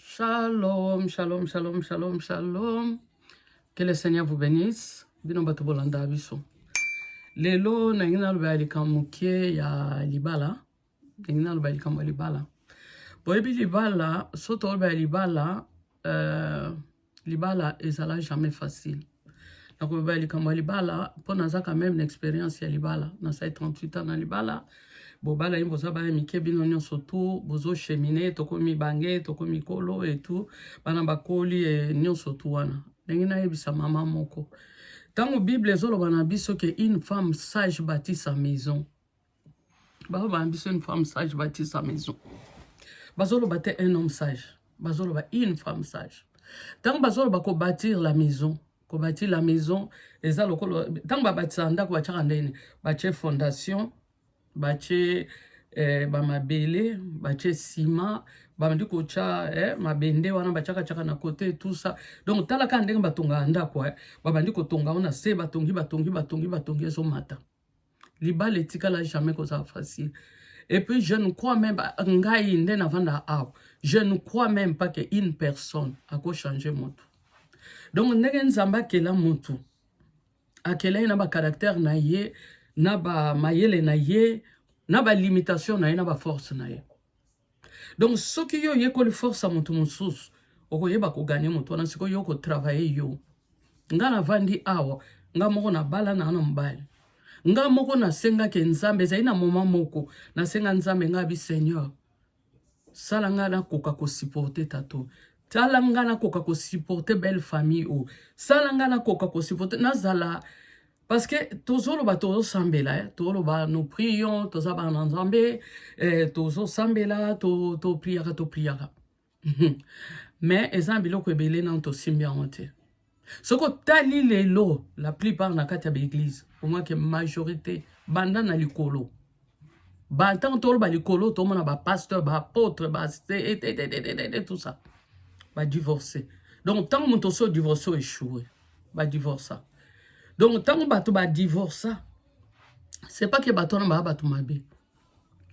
Shalom, shalom, shalom, shalom, shalom. Que le Seigneur vous bénisse. Bino bato bolanda biso. Lelo na ngina lo balika mukie ya libala. Ngina lo balika mo libala. Boyebi libala, soto lo balibala, libala ezala jamais facile. Donc lo balika mo libala, pour naza quand même une expérience ya libala. Na sa 38 ans na libala. Bobala yimbo za ba mike bino nyonso tout bozo cheminer toko mi bange toko mikolo et tout bana bakoli et nyonso tout wana ndenge na yebisa mama moko tango bible ezolo bana biso que une femme sage bâtit sa maison bana biso une femme sage bâtit sa maison bazolo bâtir un homme sage bazolo ba une femme sage tango bazolo ba ko bâtir la maison ko bâtir la maison ezalo ko tango ba bâtir ndako ba tshaka ndene ba tshé fondation bache mabele bache ciment bamandi kocha mabende wana bachaka chaka na côté tout ça donc tala ka ndenge batonga ndako babandi kotonga ona se batongi so mata libala etikala jamais que ça facile et puis je ne crois même pas ngai ndena vanda aw je ne crois même pas que une personne a ko changer moto donc ndenge nzamba kela moto akela na ba caractère na ye na ba mayele na ye na ba limitation na ye na ba force na ye donc ce qui yo ye ko le force a moto mususu okoyeba ko gagner moto na siko yo ko travailler yo ngana vandi awa nga moko na bala na mbali nga moko na senga ke nzambe za ina moment moko na senga nzambe nga bi Seigneur sala nga na koka ko supporter tato sala nga na koka ko supporter belle famille o sala nga na koka ko supporter nazala. Parce que tozolo ba tozo sambela tozolo ba nous prions toza ba nzambe tozo sambela to priara mais ezan biloko ebele na to simbia monte soko tali lelo la plupart na kati ya l'église au moins que majorité banda na likolo ba tant tolo ba likolo to mona ba pasteur ba apôtre ba tout ça ba divorcer donc tant mon to so divorcer échoué ba divorcer. Donc, tant que tu divorce, ce n'est pas que tu mabe.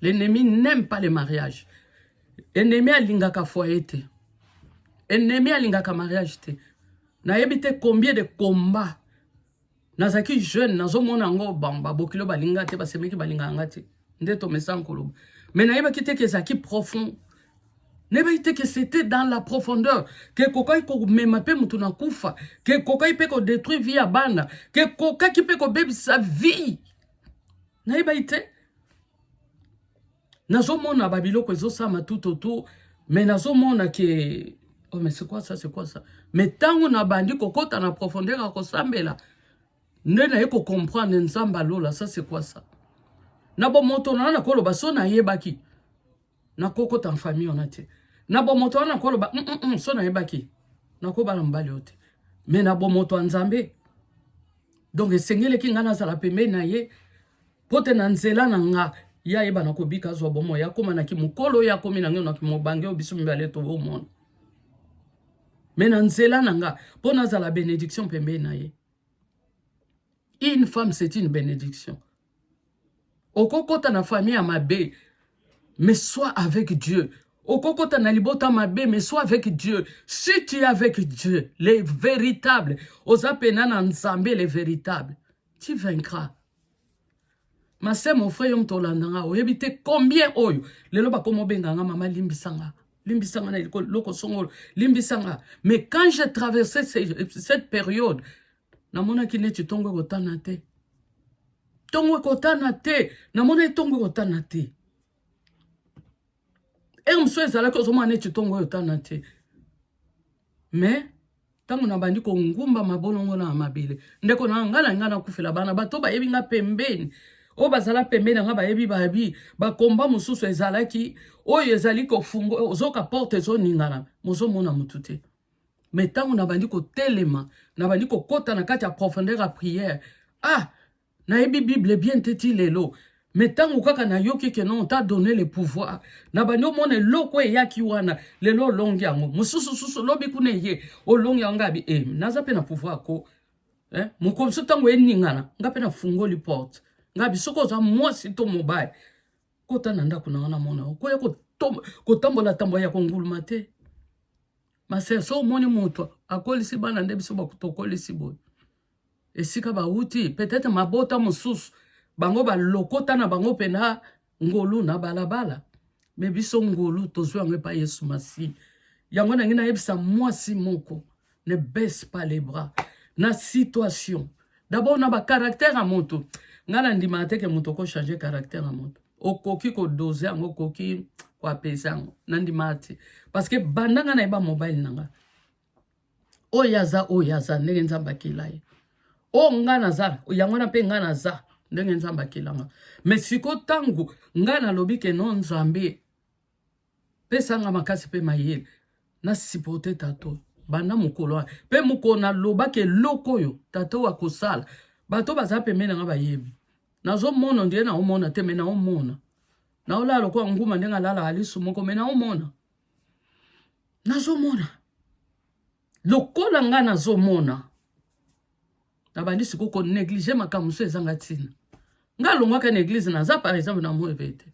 L'ennemi n'aime pas le mariage. L'ennemi a l'ingaka foyer. L'ennemi a l'ingaka mariage. Na yebite combien de combats. Nazaki jeune, nazo mona ngo bamba, bokilo balinga te, basemeki balinga ngate. Ndeto mesan koloba. Mais na yebaki te que zaki profond. N'ebite que c'était dans la profondeur que kokai ko memape mutu na kufa que kokai pe ko détruire vie à bana que kokai ki pe ko bebi sa vie na ebite nazo mona babilo ko zo sama tout autour mais nazo mona que oh mais c'est quoi ça mais tango na bandi kokota na profondeur ko sambela ndena yeko comprendre nzamba lola ça c'est quoi ça na bo moto na ko lo baso na yebaki na kokota en famille on a te na bo moto na ko lo ba so na yebaki na ko bala mbali ote mais na bo moto nzambe donc esengele ki ngana sala pembe na ye pote na nzela na nga ya yeba na ko bika zo bomo ya koma na ki mukolo ya komi na ngena ki mobange obisu mbale to o monde mais na nzela na nga pona za la bénédiction pembe na ye. Une femme c'est une bénédiction. Okokota na famille à mabe mais sois avec Dieu. Okokota na libota mabe mais sois avec Dieu. Si tu es avec Dieu, les véritables, osapena na nzambe les véritables, tu vaincras. Ma sœur, mon frère, yom tolandanga, oyebite combien oyo, lelo ba komo benganga mama limbisanga. Limbisanga na loko songolo, limbisanga. Mais quand j'ai traversé cette période, namona ki neti tongo kotana te. Tongo kotana te, namona tongo kotana te. Et on se dit que on est tongo kotana te. Mais tango na bandi ko ngumba mabolongo na mabele. Ndeko na ngana kufela bana bato ba yebi nga pembeni. O bazala pembeni nga ba yebi ba komba mususu ezalaki oyo ezali ko fungo ozoka porte zo ningana mozo mona mutute. Mais tango na bandi ko telema na bandi ko kota na kati ya profondeur à prière. Ah, na yebi Bible bien teti lelo. Mais tant kaka na yoki que non t'a donné le pouvoir. Na banyo mone loko e yaki wana lelo longi yango. Mususu lobi kune ye o longi yanga bi naza pe na pouvoir ko. Moko so tango eningana ngape na fungoli porte. Ngabi soko za moi sito mobile. Kota nanda kuna wana mona. Ko ya ko tambola ya ko nguluma te. Ma sœur, so moni moto, akolisi bana nde biso bakutokolisi boy. Esika ba uti, peut-être mabota mosusu, bango ba lokota na bango pena ngolu na balabala. Mais biso ngolu tozwa nge pa Yesu masi. Yango na ngina yebisa mwasi moko, ne baisse pas les bras. Na situation. D'abord na ba caractère à moto. Ngana ndima te ke moto ko changer caractère à moto. Okoki ko doser ngo koki kwa pesango. Nandima te. Parce que bandanga na eba mobile nanga. Oyaza ndenge nzamba kilaye. O ngana za, yangona pe ngana za, ndenge nzamba kilanga. Mais siko tangu ngana lobi ke non nzambe. Pesanga makasi pe mayele. Na sipote tato. Banda mukolo. Pe mukona loba ke loko yo. Tato wa kosala. Bato baza pe mena nga bayebi. Nazo mono ndiye na omona te mena omona. Na ola loko nguma ndenga lala alisu moko mena omona. Nazo mona. Lokola nga nazo mona. Na bandi siko négligé makamuso ezanga tina. Nga longwaka na église naza par exemple na mo evete.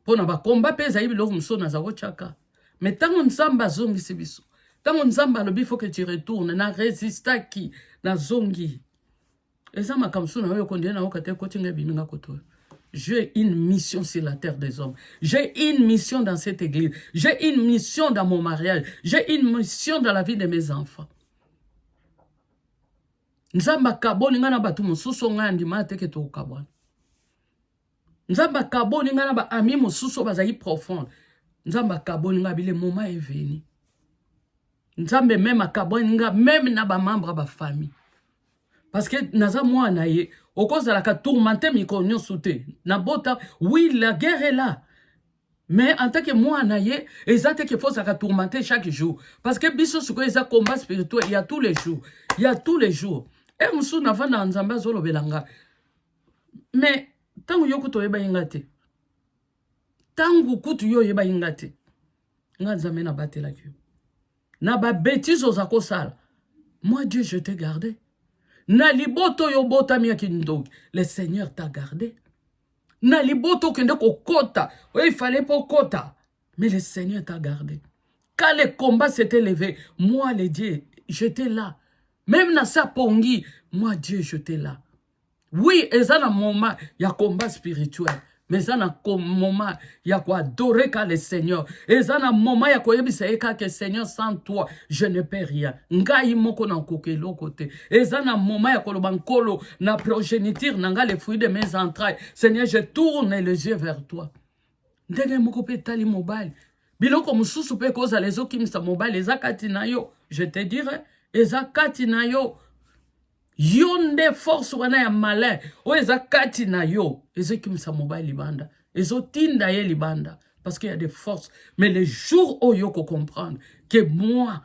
Pona ba komba peza yibi lo muso naza chaka. Mais tango nzamba zongi sibiso. Tango nzamba lobi faut que tu retournes na résista ki na zongi. Eza makamuso na yo kondena na okate kotinga bininga koto. J'ai une mission sur la terre des hommes. J'ai une mission dans cette église. J'ai une mission dans mon mariage. J'ai une mission dans la vie de mes enfants. Nzamba kaboni ngana batu mususo ngandi mateke to kabwana. Nzamba kaboni ngana ba ami mususo bazali profond. Nzamba kaboni ngabile moment est venu. Nzambe même kaboni nga même na ba membre ba famille. Parce que naza mwana ye okozala ka tourmenter mikonyo soute. Na bota oui la guerre est là. Mais en tant que mwana ye ezate que faut ça tourmenter chaque jour parce que biso suko eza combat spirituel il y a tous les jours. Il y a tous les jours. Et musu na vana nzamba zolo belanga. Mais tangu yo kuto yeba ingate. Tangu kutu yo yeba ingate. Nga nzambe na batela kyo. Na ba bêtise ozako sala. Moi Dieu je t'ai gardé. Na liboto yo bota mi akindo. Le Seigneur t'a gardé. Na liboto kende ko kota. Oui, il fallait pas kota. Mais le Seigneur t'a gardé. Quand le combat s'est élevé, moi le Dieu, j'étais là. Même dans sa pongi, moi Dieu, j'étais là. Oui, et ça, dans moment, il y a combat spirituel. Mais ça, dans moment, il y a quoi adorer le Seigneur. Et ça, dans moment, il y a quoi que Seigneur, sans toi, je ne peux rien. Ngai moko na kokelo côté. Et ça, dans moment, il y a quoi bankolo, na progéniture, nanga les fruits de mes entrailles. Seigneur, je tourne les yeux vers toi. Ndenge moko pe tali mobile. Biloko mususu pe koza les autres qui me mobile, les akati na yo. Je te dirais, ezakati na yo. Yonde force wana ya malin. O ezakati na yo. Ezekim sa mobile libanda. Ezotinda ye libanda. Parce qu'il y a des forces. Mais les jours où yo ko comprendre que moi,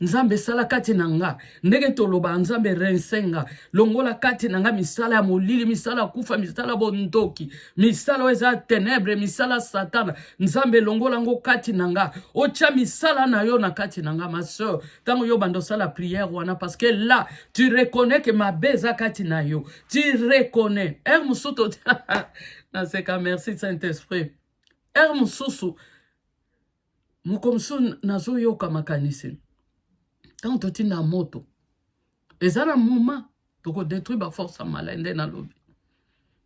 Nzambe sala kati nanga. Ndege toloba nzambe rensenga. Longola kati nanga misala ya molili, misala kufa, misala bondoki. Misala weza ténèbres, misala satana. Nzambe longola ngo kati nanga. Ocha misala na yo na kati nanga, ma soeur. Tango yo bando sala prière wana. Parce que là, tu reconnais que ma beza kati na yo. Tu reconnais. Musuto. Naseka, merci Saint-Esprit. Mususu. Mukomsu nazo yo kamakanisi. Quand tu es dans moto, et ça un moment, tu peux détruire la force à malinde dans lobby.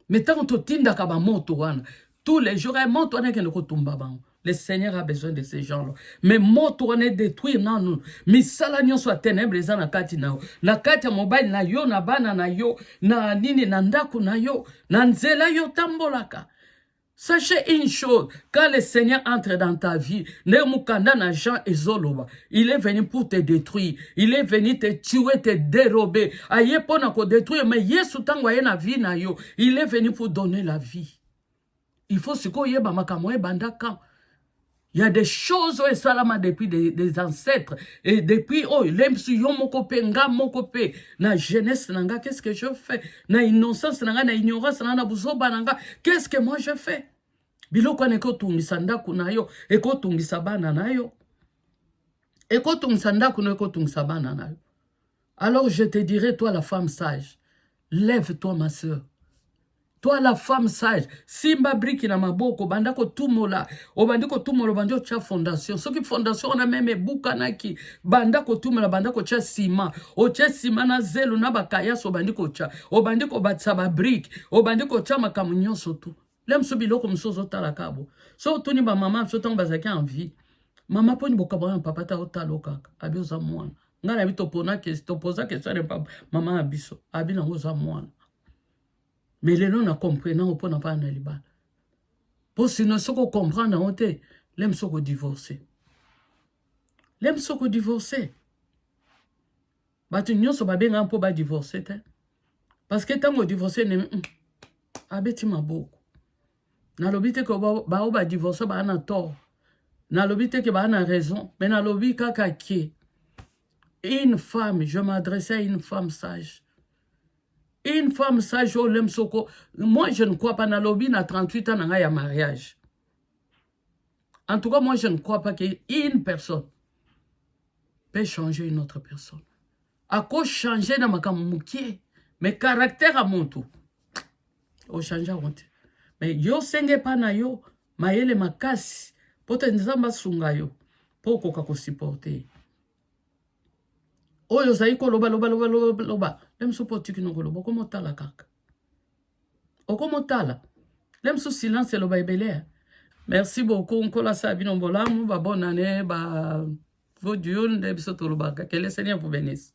Mais tant que tu es dans la moto, tous les jours, moto n'est qu'un kotumba. Le Seigneur a besoin de ces gens-là. Mais moto n'est détruit non nous. Mais ça la nyon soit ténèbres les na kati na yo. Na kati mobile na yo na bana na yo na nini na ndaku na yo na nzela yo tambolaka. Sachez une chose, quand le Seigneur entre dans ta vie, il est venu pour te détruire, il est venu te tuer, te dérober. Il est venu pour donner la vie. Il faut se dire, il y a des choses depuis des ancêtres et depuis na jeunesse nanga qu'est-ce que je fais na innocence nanga na ignorance nanga na buzoba nanga qu'est-ce que moi je fais biloko ne ko tungisa ndaku na yo e ko tungisa bana na yo e ko tungisa ndaku na ko tungisa bana na yo. Alors je te dirai toi la femme sage, lève-toi ma sœur. Toi, la femme sage, simba briki na maboko, bandako tumola, obandiko tumola, bandio tia fondation. Ce qui fondation, on a même bukanaki, bandako tumola, bandako tia sima, o tia sima na zelu na bakaya, so bandiko tia, obandiko batsaba brick, obandiko tia makamunyon soto. Lem subilo comme sozo talakabo. So tuni ba maman, so tang bazaki en vie. Maman poni bokabana papa ta otaloka, abi oza mwana. Ngana abi topona ke topoza ke sare papa, maman abiso, abi na oza mwana. Mais les non comprenant pour n'a pas en libala. Pour sinon, ce qu'on comprend dans honte, l'aime ce qu'on divorcer. L'aime ce qu'on divorcer. Bah, tu n'y as pas bien pour divorcer. Parce que tant que divorcer, abeti ma beaucoup. Na lobite que ba divorcer, ba na tort. Na lobite que ba na raison. Mais na lobi kaka qui. Une femme, je m'adressais à une femme sage. Une femme sage, moi je ne crois pas dans lobby à 38 ans dans un mariage. En tout cas, moi je ne crois pas qu'une personne peut changer une autre personne. À quoi changer dans ma camoukier, mais caractère à mon tout. Au changer à mon tout. Mais yo senge pas na yo, ma yele makasi, pote nzamba sunga yo, pour ko supporter. Oyo zaiko loba. Lem so poti ki nongolo boko motala kaka. Oko motala. Lem so silence loba ebele. Merci beaucoup nkola sabino mbolamu ba bonne année ba vos dieux de biso toloba. Que le Seigneur vous bénisse.